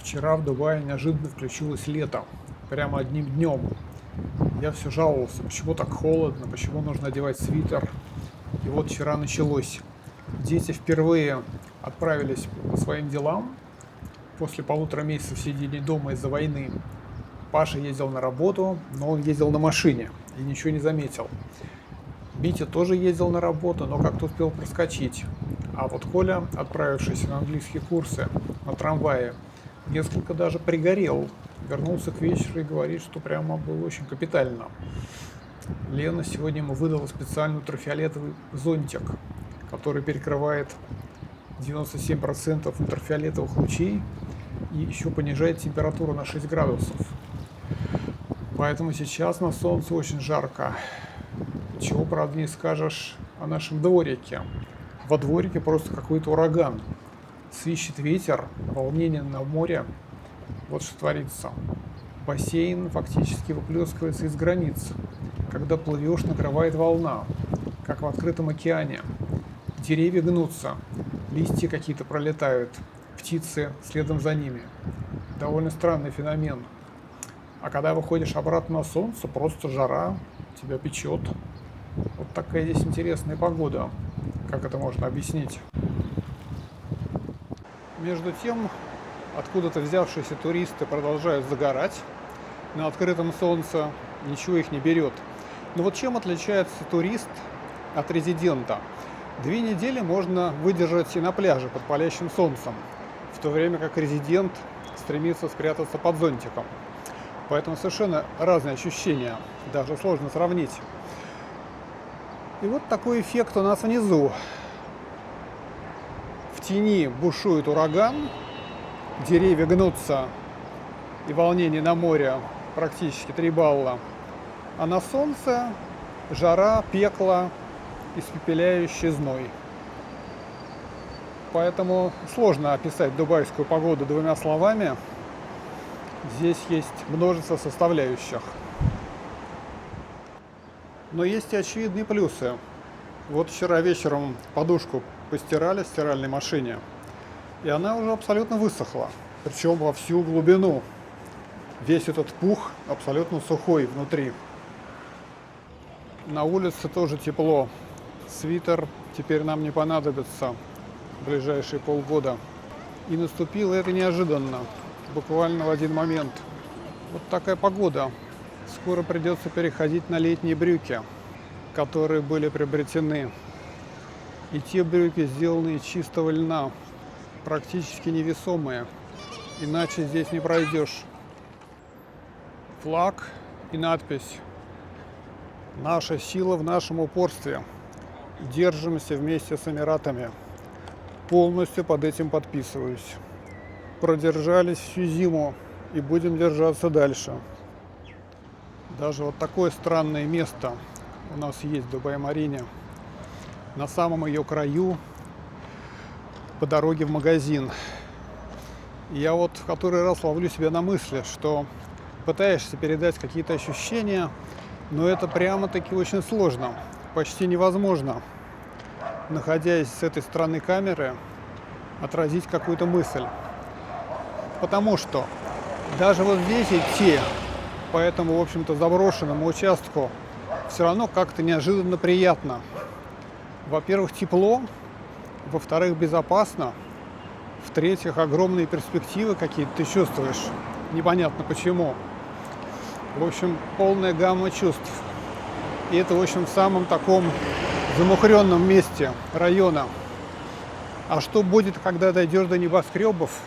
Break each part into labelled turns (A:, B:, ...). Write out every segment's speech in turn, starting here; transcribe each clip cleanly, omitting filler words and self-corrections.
A: Вчера в Дубае неожиданно включилось лето. Прямо одним днем. Я все жаловался, почему так холодно, почему нужно одевать свитер. И вот вчера началось. Дети впервые отправились по своим делам после 1,5 месяца сидения дома из-за войны. Паша ездил на работу, но он ездил на машине и ничего не заметил. Митя тоже ездил на работу, но как-то успел проскочить. А вот Коля, отправившийся на английские курсы на трамвае, несколько даже пригорел. Вернулся к вечеру и говорит, что прямо было очень капитально. Лена сегодня ему выдала специальный ультрафиолетовый зонтик, который перекрывает 97% ультрафиолетовых лучей и еще понижает температуру на 6 градусов. Поэтому сейчас на солнце очень жарко. Чего, правда, не скажешь о нашем дворике. Во дворике просто какой-то ураган. Свищет ветер, волнение на море. Вот что творится. Бассейн фактически выплескивается из границ. Когда плывешь, накрывает волна, как в открытом океане. Деревья гнутся, листья какие-то пролетают, птицы следом за ними. Довольно странный феномен. А когда выходишь обратно на солнце, просто жара, тебя печет. Вот такая здесь интересная погода. Как это можно объяснить? Между тем, откуда-то взявшиеся туристы продолжают загорать на открытом солнце, ничего их не берет. Но вот чем отличается турист от резидента? 2 недели можно выдержать и на пляже под палящим солнцем, в то время как резидент стремится спрятаться под зонтиком. Поэтому совершенно разные ощущения, даже сложно сравнить. И вот такой эффект у нас внизу. В тени бушует ураган, деревья гнутся, и волнение на море практически 3 балла. А на солнце жара, пекло, испепеляющий зной. Поэтому сложно описать дубайскую погоду 2 словами. Здесь есть множество составляющих. Но есть и очевидные плюсы. Вот вчера вечером подушку постирали в стиральной машине, и она уже абсолютно высохла, причем во всю глубину. Весь этот пух абсолютно сухой внутри. На улице тоже тепло. Свитер теперь нам не понадобится в ближайшие полгода. И наступило это неожиданно, буквально в один момент. Вот такая погода. Скоро придется переходить на летние брюки, которые были приобретены. И те брюки сделаны из чистого льна, практически невесомые. Иначе здесь не пройдешь. Флаг и надпись: «Наша сила в нашем упорстве. Держимся вместе с Эмиратами». Полностью под этим подписываюсь. Продержались всю зиму и будем держаться дальше. Даже вот такое странное место у нас есть в Дубай-Марине. На самом ее краю, по дороге в магазин. И я вот в который раз ловлю себя на мысли, что пытаешься передать какие-то ощущения, но это прямо-таки очень сложно, почти невозможно, находясь с этой стороны камеры, отразить какую-то мысль. Потому что даже вот здесь идти по этому, в общем-то, заброшенному участку все равно как-то неожиданно приятно. Во-первых, тепло, во-вторых, безопасно, в-третьих, огромные перспективы какие-то ты чувствуешь, непонятно почему. В общем, полная гамма чувств. И это, в общем, в самом таком замухренном месте района. А что будет, когда дойдешь до небоскребов?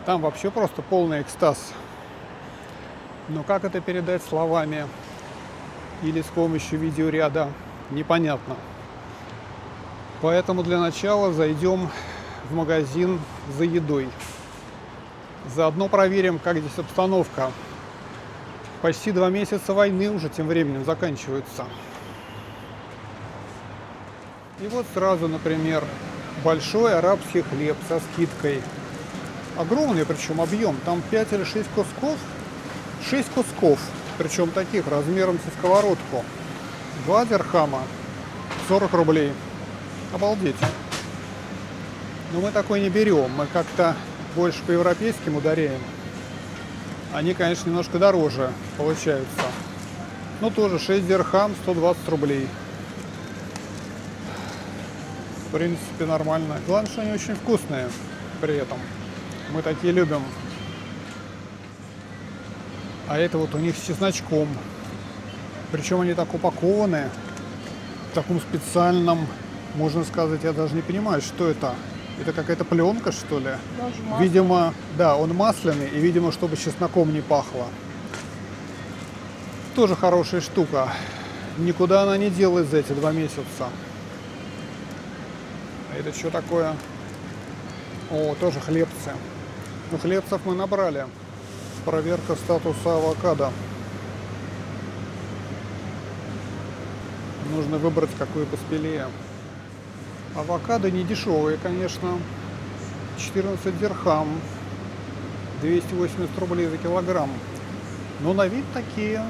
A: Там вообще просто полный экстаз. Но как это передать словами или с помощью видеоряда, непонятно. Поэтому для начала зайдем в магазин за едой. Заодно проверим, как здесь обстановка. Почти 2 месяца войны уже тем временем заканчиваются. И вот сразу, например, большой арабский хлеб со скидкой. Огромный причем объем. Там 5 или 6 кусков. 6 кусков. Причем таких размером со сковородку. 2 дирхама. 40 рублей. Обалдеть. Но мы такой не берем. Мы как-то больше по европейским ударяем. Они, конечно, немножко дороже получаются. Но тоже 6 дирхам, 120 рублей. В принципе, нормально. Главное, что они очень вкусные при этом. Мы такие любим. А это вот у них с чесночком. Причем они так упакованы в таком специальном, можно сказать, я даже не понимаю, что это. Это какая-то пленка, что ли? Видимо, да, он масляный, и, видимо, чтобы чесноком не пахло. Тоже хорошая штука. Никуда она не делась за эти 2 месяца. А это что такое? О, тоже хлебцы. Ну, хлебцев мы набрали. Проверка статуса авокадо. Нужно выбрать, какой поспелее. Авокадо не дешевые, конечно. 14 дирхам. 280 рублей за килограмм. Но на вид такие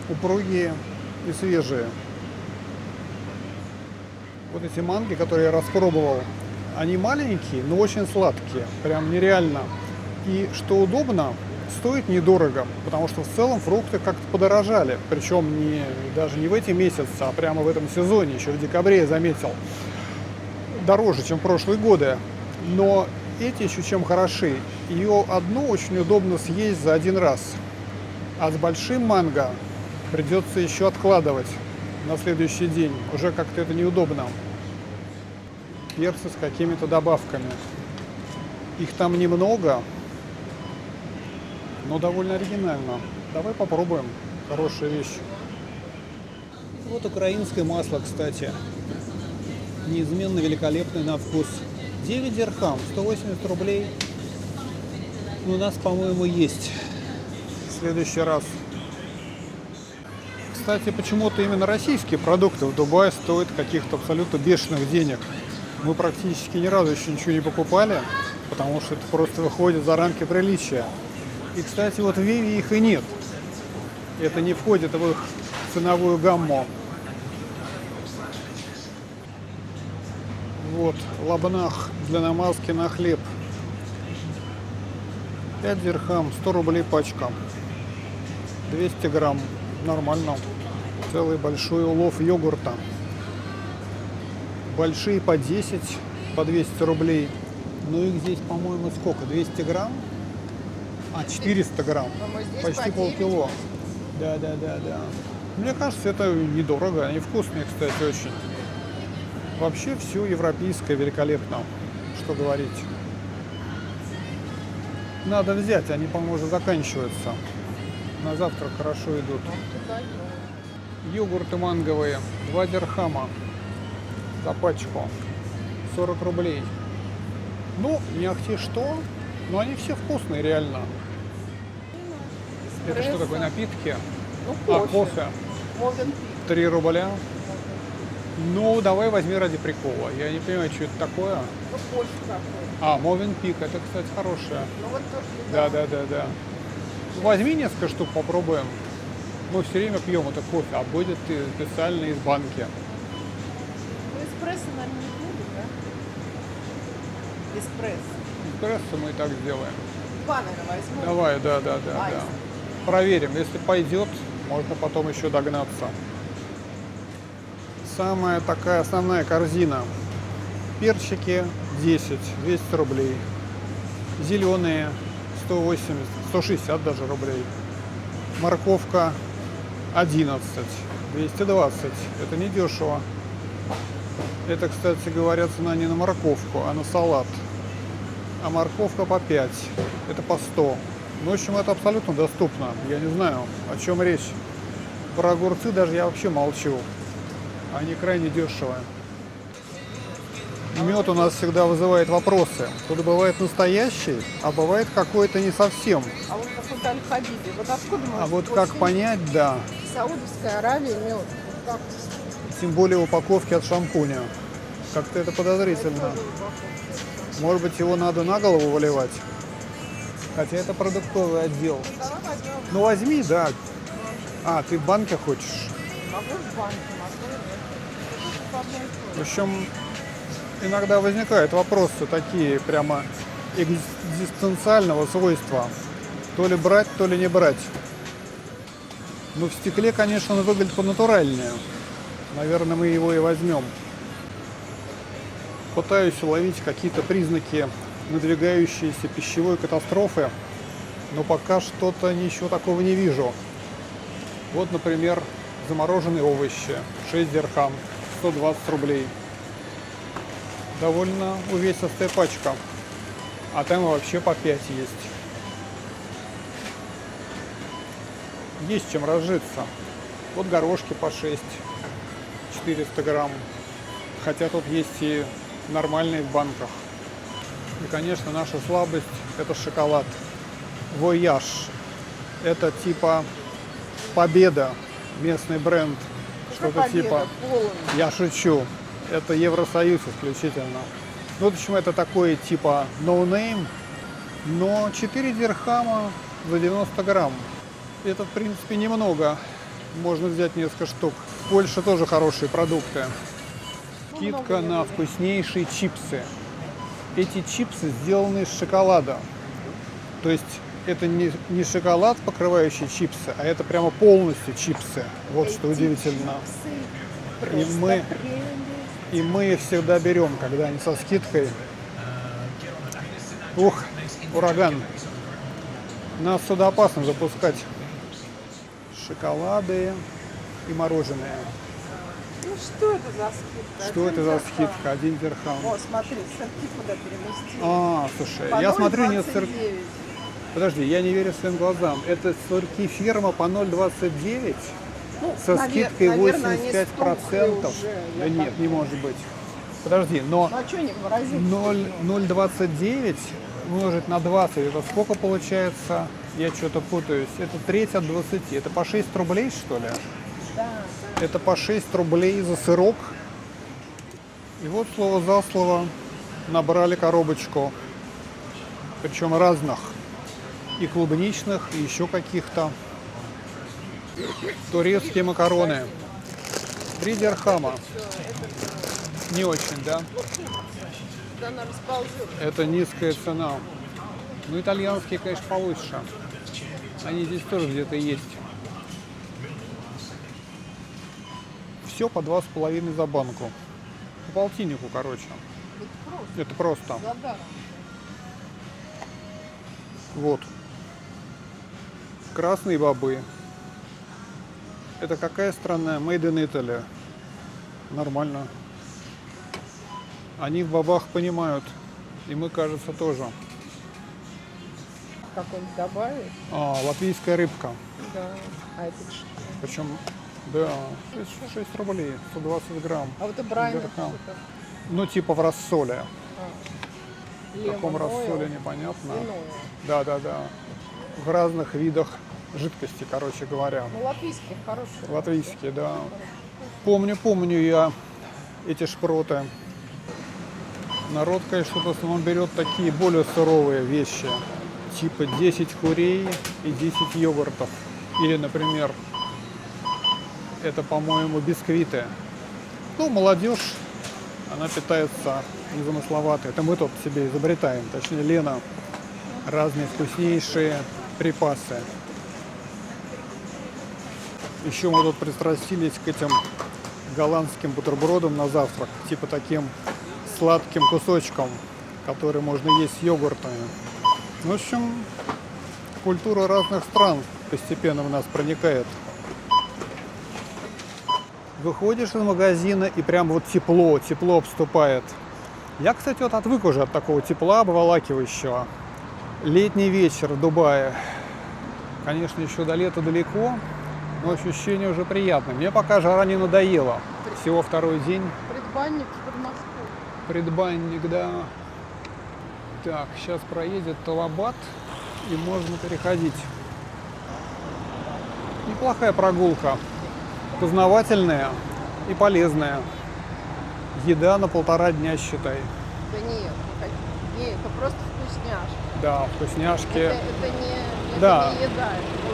A: упругие и свежие. Вот эти манги, которые я распробовал, они маленькие, но очень сладкие. Прям нереально. И что удобно, стоит недорого, потому что в целом фрукты как-то подорожали. Причем даже не в эти месяцы, а прямо в этом сезоне, еще в декабре я заметил. Дороже, чем в прошлые годы. Но эти еще чем хороши. Ее одну очень удобно съесть за один раз. А с большим манго придется еще откладывать на следующий день. Уже как-то это неудобно. Перцы с какими-то добавками. Их там немного, но довольно оригинально. Давай попробуем. Хорошая вещь. Вот украинское масло, кстати. Неизменно великолепный на вкус. 9 дирхам, 180 рублей. У нас, по-моему, есть. В следующий раз. Кстати, почему-то именно российские продукты в Дубае стоят каких-то абсолютно бешеных денег. Мы практически ни разу еще ничего не покупали, потому что это просто выходит за рамки приличия. И, кстати, вот в Виве их и нет. Это не входит в их ценовую гамму. Вот, лабнах для намазки на хлеб. 5 дирхам, 100 рублей пачка. 200 грамм. Нормально. Целый большой улов йогурта. Большие по 10, по 200 рублей. Ну их здесь, по-моему, сколько? 200 грамм? А, 400 грамм. Почти полкило. Да. Мне кажется, это недорого. Они вкусные, кстати, очень. Вообще все европейское великолепно. Что говорить. Надо взять, они, по-моему, уже заканчиваются. На завтрак хорошо идут. Йогурты манговые. 2 дирхама за пачку. 40 рублей. Ну, не ахти что, но они все вкусные, реально. Это что такое, напитки?
B: Ну,
A: кофе.
B: Мовен пик.
A: 3 рубля. Ну, давай возьми ради прикола. Я не понимаю, что это такое.
B: Ну, кофе какой.
A: А, Мовен пик, это, кстати, хорошее.
B: Ну, вот тоже.
A: Да. Возьми несколько штук, попробуем. Мы все время пьем это кофе, а будет специально из банки.
B: Ну, эспрессо, наверное, не будет, да? Эспрессо.
A: Эспрессо мы и так сделаем.
B: 2, наверное, возьму.
A: Давай, да. Проверим, если пойдет, можно потом еще догнаться. Самая такая основная корзина. Перчики 10, 200 рублей. Зеленые 180, 160 даже рублей. Морковка 11, 220. Это не дешево. Это, кстати говоря, цена не на морковку, а на салат. А морковка по 5. Это по 100. Ну, в общем, это абсолютно доступно. Я не знаю, о чем речь. Про огурцы даже я вообще молчу. Они крайне дешевые. Мед у нас всегда вызывает вопросы. Тут бывает настоящий, а бывает какой-то не совсем.
B: А вот какой-то аль-хабиби. Вот откуда можно?
A: А вот как понять, да.
B: Саудовская Аравия мед. Вот как?
A: Тем более упаковки от шампуня. Как-то это подозрительно. Может быть, его надо на голову выливать? Хотя это продуктовый отдел.
B: Давай возьмем.
A: Ну возьми, да. А, ты в банке хочешь?
B: Могу в банке, могу нет. По одной
A: В общем, иногда возникают вопросы такие прямо экзистенциального свойства. То ли брать, то ли не брать. Но в стекле, конечно, он выглядит понатуральнее. Наверное, мы его и возьмем. Пытаюсь уловить какие-то признаки надвигающейся пищевой катастрофы, но пока что-то ничего такого не вижу. Вот, например, замороженные овощи, 6 дирхам, 120 рублей. Довольно увесистая пачка, а там вообще по 5 есть. Есть чем разжиться. Вот горошки по 6, 400 грамм, хотя тут есть и нормальные в банках. И, конечно, наша слабость – это шоколад. Вояж – это типа Победа, местный бренд. Что-то типа, я шучу, это Евросоюз исключительно. Ну, в общем, это такое типа no name, но 4 дирхама за 90 грамм. Это, в принципе, немного. Можно взять несколько штук. В Польше тоже хорошие продукты. Скидка на вкуснейшие чипсы. Эти чипсы сделаны из шоколада. То есть это не шоколад, покрывающий чипсы, а это прямо полностью чипсы. Вот что удивительно. И мы их всегда берем, когда они со скидкой. Ух, ураган. Нас сюда опасно запускать. Шоколады и мороженое.
B: Ну что это за скидка?
A: Что это за скидка? 1 дирхам.
B: О, смотри, сырки куда переместили.
A: Слушай,
B: По
A: я смотрю не
B: 0,29.
A: сырки. Подожди, я не верю своим глазам. Это сырки фирма по 0,29
B: Ну,
A: со скидкой
B: наверное, они
A: 85%.
B: уже,
A: Да
B: я
A: нет,
B: так
A: не
B: думаю.
A: может быть. Подожди, но
B: Ну а что они морозилки?
A: 0,29 умножить на 20, это сколько получается? Я что-то путаюсь. Это треть от 20. Это по 6 рублей, что ли?
B: Да.
A: Это по 6 рублей за сырок. И вот слово за слово набрали коробочку. Причем разных. И клубничных, и еще каких-то. Турецкие макароны. 3 дирхама. Не очень, да?
B: Она расползет.
A: Это низкая цена. Ну, итальянские, конечно, получше. Они здесь тоже где-то есть. Все по 2,5 за банку. По полтиннику, короче. Это просто.
B: Задаром.
A: Вот. Красные бобы. Это какая страна? Made in Italy. Нормально. Они в бобах понимают. И мы, кажется, тоже.
B: Какой-нибудь добавить?
A: Латвийская рыбка.
B: Да. А это что?
A: Причем, да, 6 рублей, 120 грамм.
B: А вот и брайна
A: Дирхам.
B: что-то.
A: Ну, типа в рассоле. В каком
B: Лемон
A: рассоле,
B: ойл,
A: непонятно.
B: вино.
A: Да. В разных видах жидкости, короче говоря.
B: Ну, латвийские хорошие.
A: Латвийские, да. Помню я эти шпроты. Народ, конечно, в основном берет такие более суровые вещи. Типа 10 курей и 10 йогуртов. Или, например, это, по-моему, бисквиты. Ну, молодежь, она питается незамысловато. Это мы тут себе изобретаем. Точнее, Лена. Разные вкуснейшие припасы. Еще мы тут пристрастились к этим голландским бутербродам на завтрак. Типа таким сладким кусочком, который можно есть с йогуртами. В общем, культура разных стран постепенно в нас проникает. Выходишь из магазина и прям вот тепло обступает. Я, кстати, вот отвык уже от такого тепла обволакивающего. Летний вечер в Дубае. Конечно, еще до лета далеко, но ощущение уже приятное. Мне пока жара не надоела. Всего второй день.
B: Предбанник в Подмосковье.
A: Предбанник, да. Так, сейчас проедет Талабат, и можно переходить. Неплохая прогулка. Познавательная и полезная. Еда на 1,5 дня, считай.
B: Да нет, это просто вкусняшка.
A: Да, вкусняшки.
B: Это не
A: Да.
B: еда,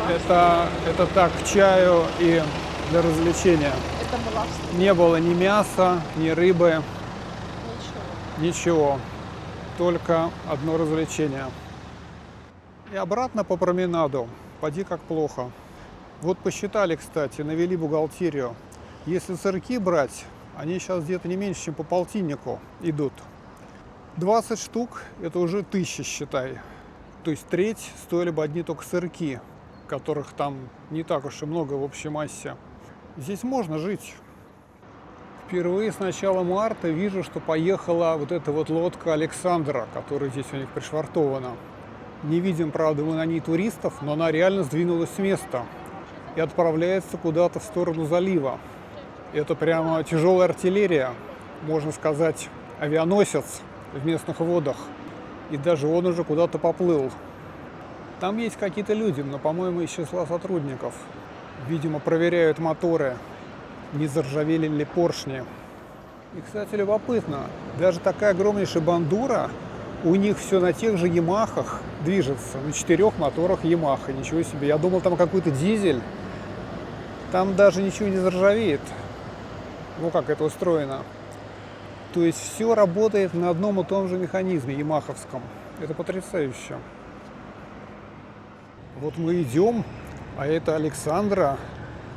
B: это баловство.
A: Это так, к чаю и для развлечения.
B: Это баловство.
A: Не было ни мяса, ни рыбы,
B: Ничего.
A: ничего. Только одно развлечение. И обратно по променаду. Поди как плохо. Вот посчитали, кстати, навели бухгалтерию. Если сырки брать, они сейчас где-то не меньше, чем по полтиннику идут. 20 штук – это уже 1000, считай. То есть треть стоили бы одни только сырки, которых там не так уж и много в общей массе. Здесь можно жить. Впервые с начала марта вижу, что поехала вот эта вот лодка Александра, которая здесь у них пришвартована. Не видим, правда, мы на ней туристов, но она реально сдвинулась с места и отправляется куда-то в сторону залива. Это прямо тяжелая артиллерия, можно сказать, авианосец в местных водах. И даже он уже куда-то поплыл. Там есть какие-то люди, но, по-моему, из числа сотрудников. Видимо, проверяют моторы, не заржавели ли поршни. И, кстати, любопытно, даже такая огромнейшая бандура, у них все на тех же Ямахах движется, на 4 моторах Ямаха. Ничего себе, я думал, там какой-то дизель. Там даже ничего не заржавеет. Ну, как это устроено. То есть все работает на одном и том же механизме ямаховском. Это потрясающе. Вот мы идем, а это Александра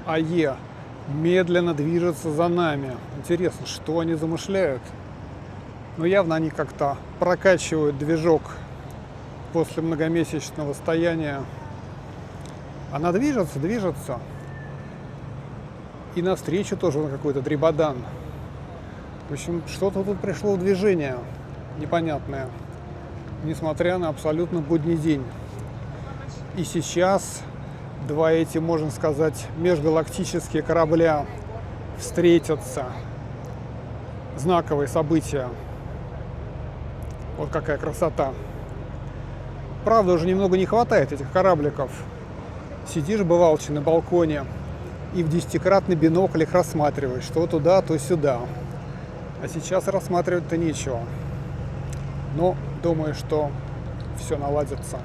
A: АЕ медленно движется за нами. Интересно, что они замышляют? Но явно они как-то прокачивают движок после многомесячного стояния. Она движется. И навстречу тоже на какой-то дребодан. В общем, что-то тут пришло в движение непонятное, несмотря на абсолютно будний день. И сейчас два эти, можно сказать, межгалактические корабля встретятся. Знаковые события. Вот какая красота. Правда, уже немного не хватает этих корабликов. Сидишь, бывалчи, на балконе и в 10-кратный бинокль их рассматриваешь. То туда, то сюда. А сейчас рассматривать-то нечего. Но думаю, что все наладится.